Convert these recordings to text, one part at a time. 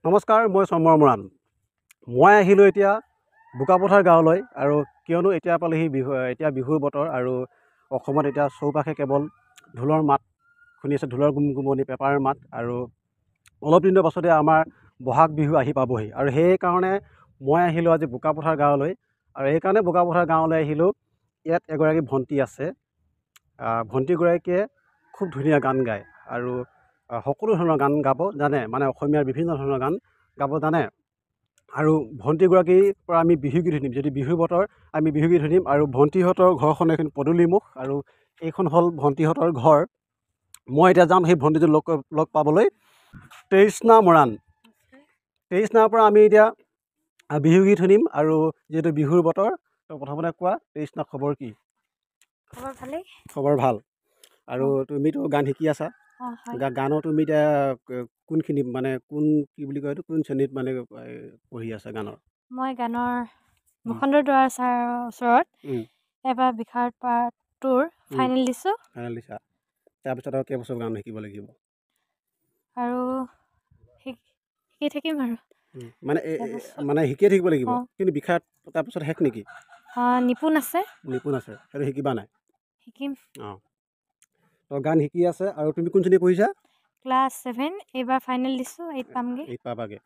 নমস্কাৰ, মই চমৰ মৰাণ। মই আহিলোঁ এতিয়া বোকাপথাৰ গাঁৱলৈ, আৰু কিয়নো এতিয়া পালেহি এতিয়া বিহুৰ বতৰ, আৰু অসমত এতিয়া চৌপাশে কেৱল ঢোলৰ মাত শুনি আছে, ঢোলৰ গুমগুমনি, পেঁপাৰ মাত, আৰু অলপ দিনৰ পাছতে আমাৰ বহাগ বিহু আহি পাবহি। আৰু সেইকাৰণে মই আহিলোঁ আজি বোকাপথাৰ গাঁৱলৈ, আৰু সেইকাৰণে বোকাপথাৰ গাঁৱলৈ আহিলোঁ। ইয়াত এগৰাকী ভণ্টি আছে। ভণ্টিগৰাকীয়ে খুব ধুনীয়া গান গায়, আৰু সকলো ধৰণৰ গান গাব জানে, মানে অসমীয়াৰ বিভিন্ন ধৰণৰ গান গাব জানে। আৰু ভণ্টিগৰাকীৰ পৰা আমি বিহুগীত শুনিম। যদি বিহুৰ বতৰ, আমি বিহুগীত শুনিম। আৰু ভণ্টিহঁতৰ ঘৰখন এখন পদূলিমুখ, আৰু এইখন হ'ল ভণ্টিহঁতৰ ঘৰ। মই এতিয়া যাম সেই ভণ্টিটো লগ পাবলৈ। তৃষ্ণা মৰাণ, তৃষ্ণাৰ পৰা আমি এতিয়া বিহুগীত শুনিম। আৰু যিহেতু বিহুৰ বতৰ, তো প্ৰথমতে কোৱা, তৃষ্ণা খবৰ কি? খবৰ ভালেই। খবৰ ভাল। আৰু তুমিতো গান শিকি আছা। গানৰ তুমি এতিয়া কোনখিনি, মানে কি বুলি কয় এইটো, কোন শ্ৰেণীত মানে পঢ়ি আছা গানৰ? মই গানৰ মুখন্দৰ দুৱাৰ ছাৰৰ ওচৰত এবাৰ বিশাৰদ পাৰ্টটোৰ ফাইনেল দিছোঁ। ফাইনেল দিছা। তাৰপিছত আৰু কেইবছৰ গান শিকিব লাগিব? আৰু শিকি থাকিম আৰু মানে শিকিয়ে থাকিব লাগিব। কিন্তু বিশাৰদ তাৰপিছত শেষ নেকি? নিপুণ আছে। নিপুণ আছে, সেইটো শিকিবা নাই? শিকিম। অঁ, তো গান শিকি আছে। আৰু তুমি কোন শ্ৰেণী পঢ়িছা? ক্লাছ 7, এইবাৰ ফাইনেল দিছোঁ, 8 পামগৈ। 8 পাবাগে।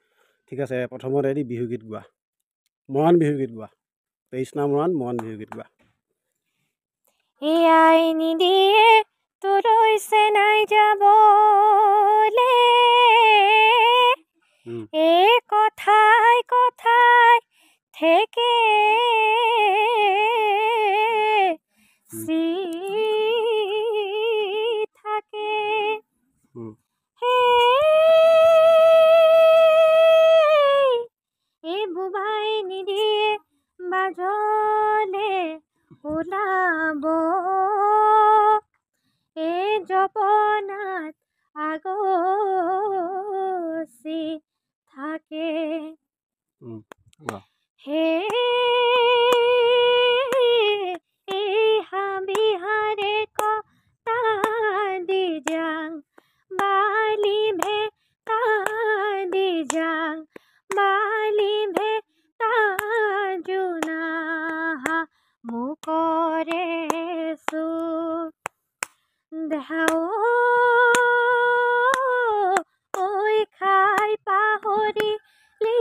ঠিক আছে, প্ৰথমতে এদি বিহুগীত গোৱা, মৰাণ বিহুগীত গোৱা। তৃষ্ণা মৰাণ, মৰাণ বিহুগীত গোৱা। এয়াই নিদিয়ে তোলৈছে নাই যাবলে, এই কথাই কথাই থেকে থাকে। এই বুবাই নিদিয়ে বাজলে ওলাব, এই জপনাত আগচি থাকে। এই হাবিহাৰে কটা দি যাং, বালি ভেটা দি যাং, বালি ভেটা জোনাহা মুকৰে চুৰ দেহাও ঐ খাই পাহৰিলি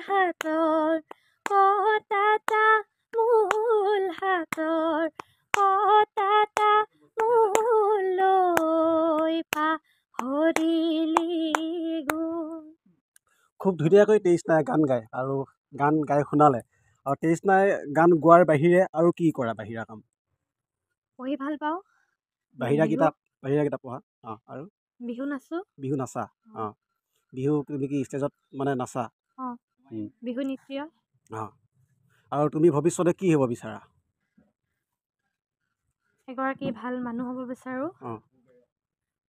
হাতৰ কটাটা, মূল হাতৰ কটাটা, মূল পাহৰিলি গুণ। খুব ধুনীয়াকৈ তৃষ্ণাই গান গায়, আৰু গান গাই শুনালে। আৰু তৃষ্ণাই গান গোৱাৰ বাহিৰে আৰু কি কৰা? বাহিৰা কাম পঢ়ি ভাল পাওঁ। বাহিৰা কিতাপ পঢ়া। অঁ, আৰু বিহু নাচো। বিহু নাচা? অঁ, বিহু তুমি কি ষ্টেজত মানে নাচা? অঁ, বিহু নৃত্য। অঁ, আৰু তুমি ভৱিষ্যতে কি হ'ব বিচাৰা? এগৰাকী ভাল মানুহ হ'ব বিচাৰোঁ। অঁ,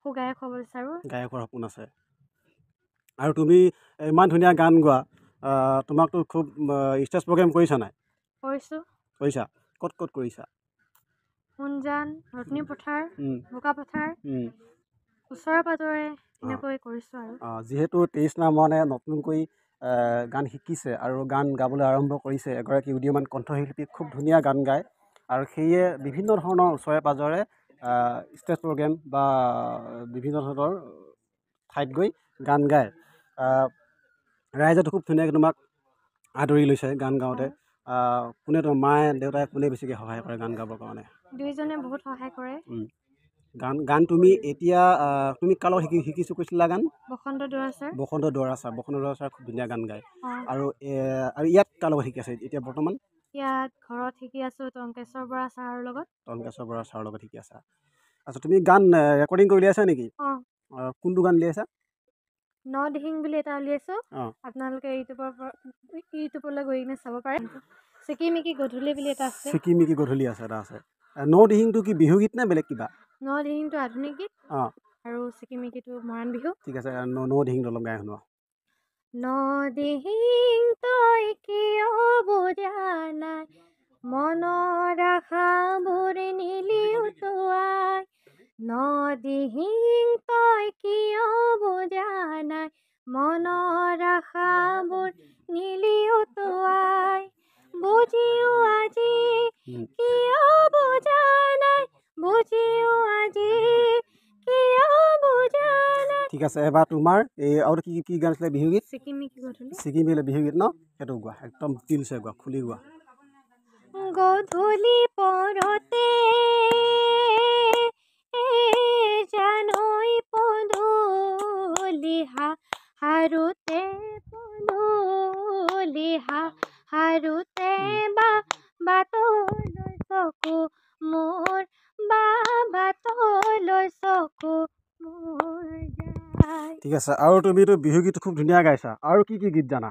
সুগায়ক হ'ব বিচাৰোঁ। গায়কৰ সপোন আছে। আৰু তুমি ইমান ধুনীয়া গান গোৱা, তোমাকতো খুব ষ্টেজ প্ৰগ্ৰেম কৰিছা নাই? কৰিছোঁ। কৰিছা? ক'ত ক'ত কৰিছা? সোণজান, ৰত্নী পথাৰ, বোকাপথাৰ, ওচৰে পাঁজৰে এনেকৈ কৰিছোঁ। আৰু যিহেতু তৃষ্ণা মৰাণে নতুনকৈ গান শিকিছে আৰু গান গাবলৈ আৰম্ভ কৰিছে, এগৰাকী উদীয়মান কণ্ঠশিল্পী, খুব ধুনীয়া গান গায়। আৰু সেয়ে বিভিন্ন ধৰণৰ ওচৰে পাঁজৰে ষ্টেজ প্ৰগ্ৰেম বা বিভিন্ন ধৰণৰ ঠাইত গৈ গান গায়। ৰাইজেতো খুব ধুনীয়াকৈ তোমাক আদৰি লৈছে গান গাওঁতে। কোনে, তোমাৰ মায়ে দেউতাই কোনে বেছিকৈ সহায় কৰে গান গাবৰ কাৰণে? দুয়োজনে বহুত সহায় কৰে। গান তুমি এতিয়া তুমি কাৰ লগত শিকিছোঁ কৈছিলা গান? বসন্ত দুৱাৰ ছাৰ। বসন্ত দুৱাৰ ছাৰ খুব ধুনীয়া গান গায়। আৰু ইয়াত কাৰ লগত শিকি আছে এতিয়া বৰ্তমান? ইয়াত ঘৰত শিকি আছোঁ টংকেশ্বৰ বৰা ছাৰৰ লগত। টংকেশ্বৰ বৰা ছাৰৰ লগত শিকি আছা। আচ্ছা, তুমি গান ৰেকৰ্ডিং কৰি উলিয়াইছা নেকি? কোনটো গান উলিয়াইছা? নদিহিং বুলি এটা উলিয়াইছোঁ। আপোনালোকে ইউটিউবলৈ গৈ কিনে চাব পাৰে। চিকিমিকি গধূলি বুলি এটা আছে। চিকিমিকি গধূলি আছে, এটা আছে। নদিহিংটো কি বিহুগীত নে বেলেগ কিবা? নদিহিংটো আধুনিক গীত, আৰু চিকিমিকিটো মৰাণ বিহু। ঠিক আছে, নদিহিংটো অলপ গাই শুনোৱা। নদিহিং তই কিয় বুজা নাই, মনৰ আশাবোৰ নিলি উটুৱাই। নদিহিং তই কিয় বুজা নাই, মনৰ আশাবোৰ নীলি উটুৱাই বুজিও আজি কিয় বুজা নাই বুজিও আজি কিয় বুজা নাই। ঠিক আছে, এবাৰ তোমাৰ এই আৰু কি গান আছিলে বিহুগীত? ছিকিমিকি গধূলি। ছিকিমিলে বিহুগীত ন, সেইটো গোৱা একদম দিলছে গোৱা, খুলি গোৱা। গধূলি পৰতে জানৈ পদূলি হাৰুতে পদূলি হাৰুতে বাটলৈ চকু মোৰ বাটলৈ চকু মোৰ যায়। ঠিক আছে, আৰু তুমিতো বিহুগীত খুব ধুনীয়া গাইছা, আৰু কি গীত জানা?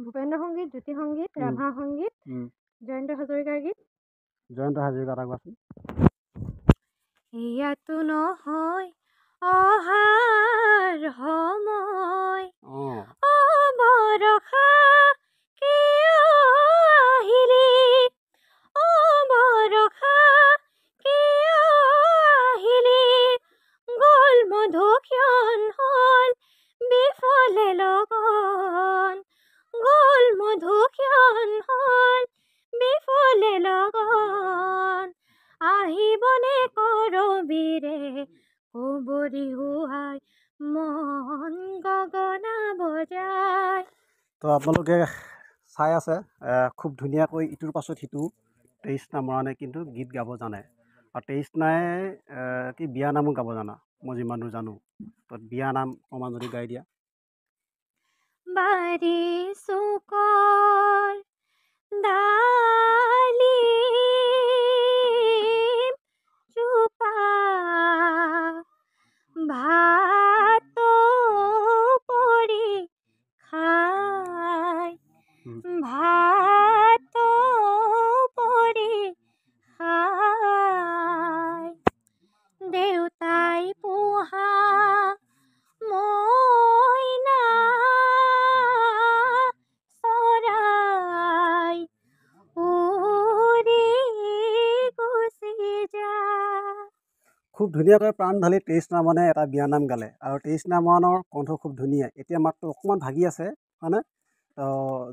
ভূপেন্দ্ৰ সংগীত, জ্যোতি সংগীত, ৰাভা সংগীত, জয়ন্ত হাজৰিকাৰ গীত। জয়ন্ত হাজৰিকা এটা গোৱাচোন। ইয়াতো নহয় অহাৰ সময় বৰষা কিয় আহিলি বৰষা কিয় আহিলি গ'ল মধুক্ষণ হ'ল বিফলে লগন গ'ল মধুক্ষণ হ'ল বিফলে লগন আহিবনে কৰবীৰে কুঁৱৰী হুৱাই মন গগনা বজাই। তো আপোনালোকে চাই আছে খুব ধুনীয়াকৈ ইটোৰ পাছত সিটো তেইছনা মৰাণে কিন্তু গীত গাব জানে, আৰু তেইছনাই কি বিয়া নামো গাব জানা, মই যিমান দূৰ জানো। তো বিয়া নাম অকণমান যদি গাই দিয়া। বাৰী চুকৰ ডালিম জোপা ভাত পৰি খাই ভাত পৰি খাই দেউতাই পোহা মইনা চৰাই উৰি গুচি যায়। খুব ধুনীয়াকৈ প্ৰাণ ঢালি তেইছনা মানে এটা বিয়া নাম গালে, আৰু তেইছনা মৰাণৰ কণ্ঠ খুব ধুনীয়া। এতিয়া মাতটো অকণমান ভাগি আছে হয়নে? তো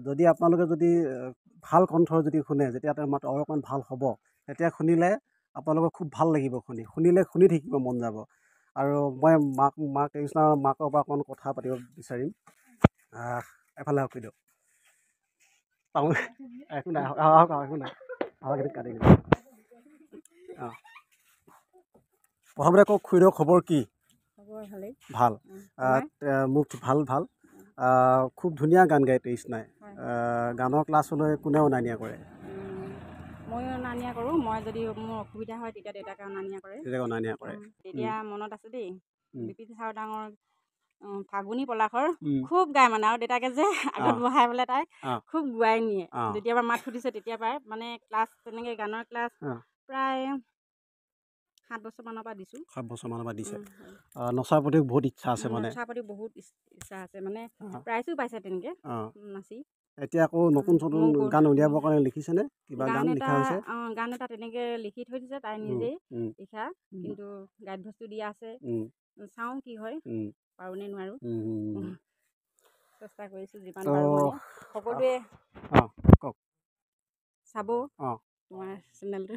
যদি আপোনালোকে যদি ভাল কণ্ঠৰ যদি শুনে, যেতিয়া তেওঁৰ মাতটো আৰু অকণমান ভাল হ'ব, তেতিয়া শুনিলে আপোনালোকৰ খুব ভাল লাগিব, শুনিলে শুনি থাকিব মন যাব। আৰু মই তেইছনাৰ মাকৰ পৰা অকণমান কথা পাতিব বিচাৰিম। এফালে আহক দিয়ক, একো নাই আহক একো নাই আহক, এইটো কাটি দিম। অঁ, প্ৰথমতে কওক খুৰীদেউ খবৰ কি? ভাল, মোক ভাল ভাল। খুব ধুনীয়া গান গায় তেইছনাই। গানৰ ক্লাছলৈ কোনে অনা নিয়া কৰে? ময়ো অনা নিয়া কৰোঁ। মই যদি মোৰ অসুবিধা হয় তেতিয়া দেউতাকে অনা নিয়া কৰে। তেতিয়া মনত আছে দেই, বিপিন ছাৰ ডাঙৰ ফাগুনী পলাশৰ খুব গায় মানে, আৰু দেউতাকে যে আগত বহাই পেলাই তাই খুব গোৱাই নিয়ে। যেতিয়াবা মাত ফুটিছে তেতিয়া পাই মানে ক্লাছ তেনেকৈ গানৰ ক্লাছ প্ৰায় 7 বছৰমানৰ পৰা দিছোঁ। 7 বছৰমানৰ পৰা দিছে। নচাৰ প্ৰতি বহুত ইচ্ছা আছে মানে? নচাৰ প্ৰতি বহুত ইচ্ছা আছে মানে, প্ৰাইজো পাইছে তেনেকৈ নাচি। এতিয়া আকৌ নতুন গান উলিয়াবৰ কাৰণে লিখিছেনে? কিবা গান লিখা হৈছে? গান এটা তেনেকৈ লিখি থৈ দিছে তাই নিজেই লিখা, কিন্তু গাইড বস্তু দিয়া আছে। চাওঁ কি হয়, পাৰোঁনে নোৱাৰোঁ। চেষ্টা কৰিছোঁ যিমান পাৰোঁ মানে। সকলোৱে চাব তোমাৰ চেনেলটো,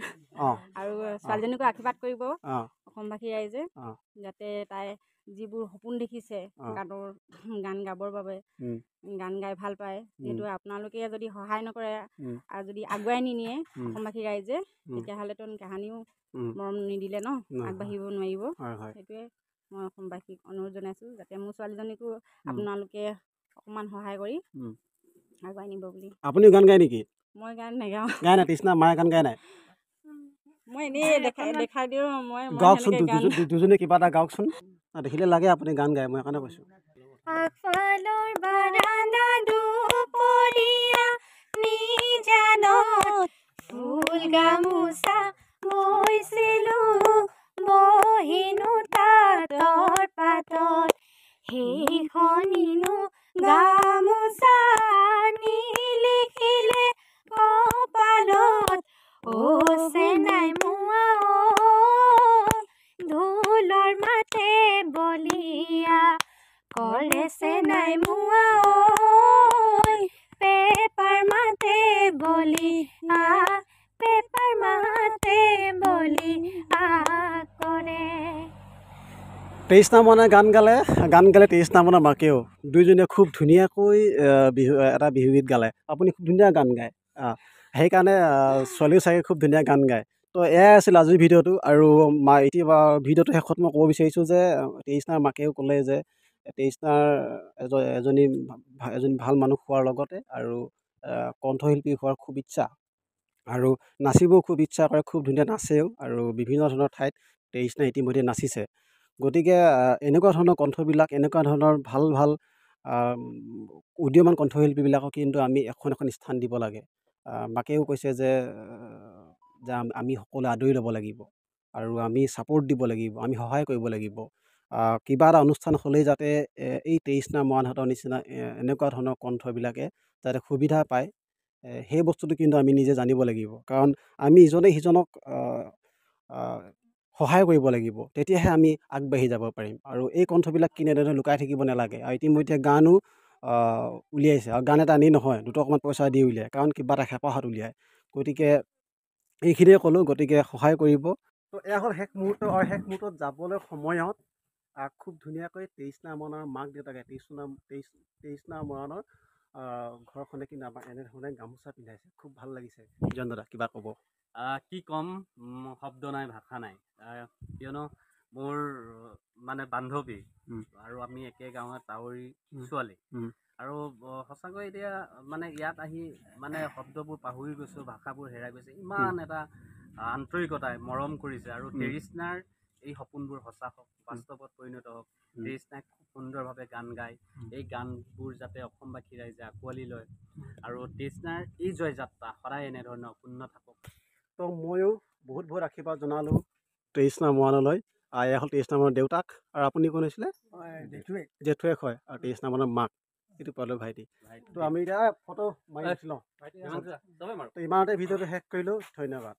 আৰু ছোৱালীজনীকো আশীৰ্বাদ কৰিব অসমবাসী ৰাইজে, যাতে তাই যিবোৰ সপোন দেখিছে গান গাবৰ বাবে, গান গাই ভাল পায়। যিহেতু আপোনালোকে যদি সহায় নকৰে আৰু যদি আগুৱাই নিনিয়ে অসমবাসী ৰাইজে, তেতিয়াহ'লেতো কাহানিও মৰম নিদিলে ন, আগবাঢ়িব নোৱাৰিব। সেইটোৱে মই অসমবাসীক অনুৰোধ জনাইছোঁ, যাতে মোৰ ছোৱালীজনীকো আপোনালোকে অকণমান সহায় কৰি আগুৱাই নিব বুলি। আপুনিও গান গায় নেকি? মই গান নাগাওঁ। গায় নাই? তেইছনা মায়ে গান গায় নাই? মই এনেই দেখাই দিওঁ। গাওকচোন, দুজনে কিবা এটা গাওকচোন। দেখিলে লাগে আপুনি গান গায়, মই সেইকাৰণে কৈছোঁ। আগফালৰ বাৰান্দা দুপৰীয়া নিজানত ফুল গামোচা বৈছিলোঁ, বহিনো তাঁতৰ পাতত সেইখনিনো গামোচা নিলিখিলে কপালত চেনাই মোৱা ঢোলৰ মাতে বলি হৰেছে নাই মোৱা ঐ পেপাৰ মাতে বলি পেপাৰ মাতে বলি কৰে। 23 নামনে গান গালে 23 নামনৰ মাকেও দুইজনীয়ে খুব ধুনীয়াকৈ এটা বিহুগীত গালে। আপুনি খুব ধুনীয়া গান গায়, সেইকাৰণে ছোৱালীও চাগে খুব ধুনীয়া গান গায়। তো এয়াই আছিল আজিৰ ভিডিঅ'টো। আৰু এতিয়া ভিডিঅ'টো শেষত মই ক'ব বিচাৰিছোঁ যে 23 নাৰ মাকেও ক'লে যে 23 নাৰ এজনী ভাল মানুহ হোৱাৰ লগতে আৰু কণ্ঠশিল্পী হোৱাৰ খুব ইচ্ছা, আৰু নাচিবও খুব ইচ্ছা কৰে, খুব ধুনীয়া নাচেও, আৰু বিভিন্ন ধৰণৰ ঠাইত 23 নাই ইতিমধ্যে নাচিছে। গতিকে এনেকুৱা ধৰণৰ কণ্ঠবিলাক, এনেকুৱা ধৰণৰ ভাল ভাল উদীয়মান কণ্ঠশিল্পীবিলাকক কিন্তু আমি এখন স্থান দিব লাগে। মাকেও কৈছে যে আমি সকলোৱে আদৰি ল'ব লাগিব আৰু আমি ছাপোৰ্ট দিব লাগিব, আমি সহায় কৰিব লাগিব। কিবা এটা অনুষ্ঠান হ'লেই যাতে এই 23 নাৰ মৰাণহঁতৰ নিচিনা এনেকুৱা ধৰণৰ কণ্ঠবিলাকে যাতে সুবিধা পায়, সেই বস্তুটো কিন্তু আমি নিজে জানিব লাগিব। কাৰণ আমি ইজনে সিজনক সহায় কৰিব লাগিব, তেতিয়াহে আমি আগবাঢ়ি যাব পাৰিম। আৰু এই কণ্ঠবিলাক কিনেদৰে লুকাই থাকিব নালাগে। আৰু ইতিমধ্যে গানো উলিয়াইছে, আৰু গান এটা আনি নহয়, দুটকমান পইচা দি উলিয়ায়, কাৰণ কিবা এটা হেঁপাহত উলিয়ায়। গতিকে এইখিনিয়ে ক'লোঁ, গতিকে সহায় কৰিব। তো এয়া হ'ল শেষ মুহূৰ্ত, আৰু শেষ মুহূৰ্তত যাবলৈ সময়ত খুব ধুনীয়াকৈ 23 নাৰ মৰাণৰ মাক দেউতাকে 23 নাৰ মৰাণৰ ঘৰখনে কিন্তু আমাক এনেধৰণে গামোচা পিন্ধাইছে, খুব ভাল লাগিছে। জন দাদা কিবা ক'ব? কি ক'ম, শব্দ নাই, ভাষা নাই। কিয়নো মোৰ মানে বান্ধৱী, আৰু আমি একে গাঁৱৰ তাৱৰী ছোৱালী, আৰু সঁচাকৈ এতিয়া মানে ইয়াত আহি মানে শব্দবোৰ পাহৰি গৈছোঁ, ভাষাবোৰ হেৰাই গৈছে। ইমান এটা আন্তৰিকতাই মৰম কৰিছে, আৰু 23 নাৰ এই সপোনবোৰ সঁচা হওক, বাস্তৱত পৰিণত হওক। 23 নাই খুব সুন্দৰভাৱে গান গায়, এই গানবোৰ যাতে অসমবাসী ৰাইজে আঁকোৱালি লয়, আৰু 23 নাৰ এই জয়যাত্ৰা সদায় এনেধৰণে অক্ষুণ্ণ থাকক। তো ময়ো বহুত বহুত আশীৰ্বাদ জনালোঁ 23 নাৰ মৰাণলৈ। এয়া হ'ল 23 নাৰ মৰাণৰ দেউতাক, আৰু আপুনি কোন হৈছিলে? জেঠুৱেক হয়, আৰু 23 নাৰ মৰাণৰ মাক, এইটো পালোঁ ভাইটি। তো আমি এতিয়া ফটো মাৰি লওঁ। তো ইমানতে ভিডিঅ'টো শেষ কৰিলোঁ, ধন্যবাদ।